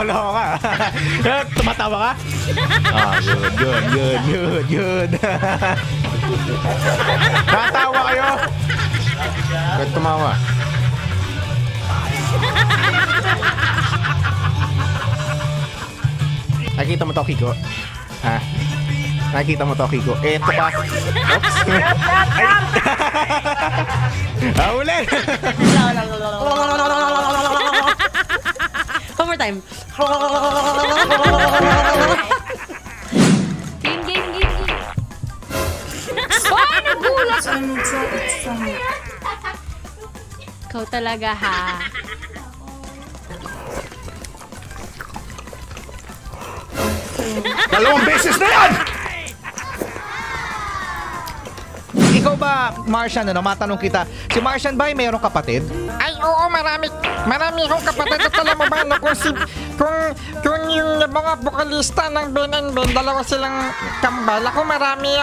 Nakakaloka. Tumatawa ka? Ah, good. Tatawa kayo? Ba't tumawa? Nakikita mo to, Kiko? Ha? Nakikita mo to, Kiko? Eto pa. Oops. Ulit. One more time. Game. Oh, nagulat! Ikaw talaga, ha? Dalawang beses na yan! Ikaw ba, Martian, matanong kita, si Martian ba ay mayroong kapatid? Ay, oo, marami akong kapatid. At alam mo ba, no, kung yung mga vokalista ng Ben and Ben, dalawa silang kambal. Ako, marami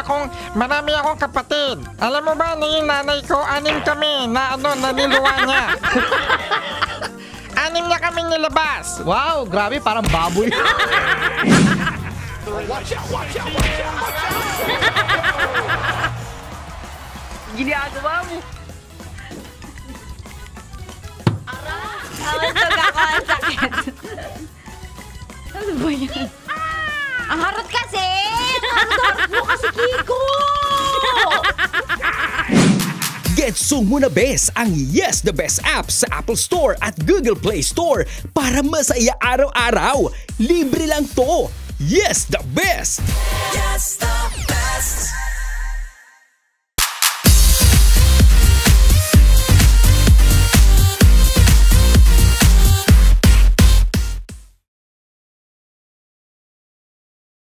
akong kapatid. Alam mo ba, yung nanay ko, 6 kami na niluwa niya. 6 niya kami nilabas. Wow, grabe, parang baboy. Ginagawa mo. Ang sakit. Ano ba yan? Ang harot kasi! Ang harot mo kasi, Kiko! Get Song mo na bes ang Yes the Best app sa Apple Store at Google Play Store para masaya araw-araw. Libre lang to. Yes the Best! Yes,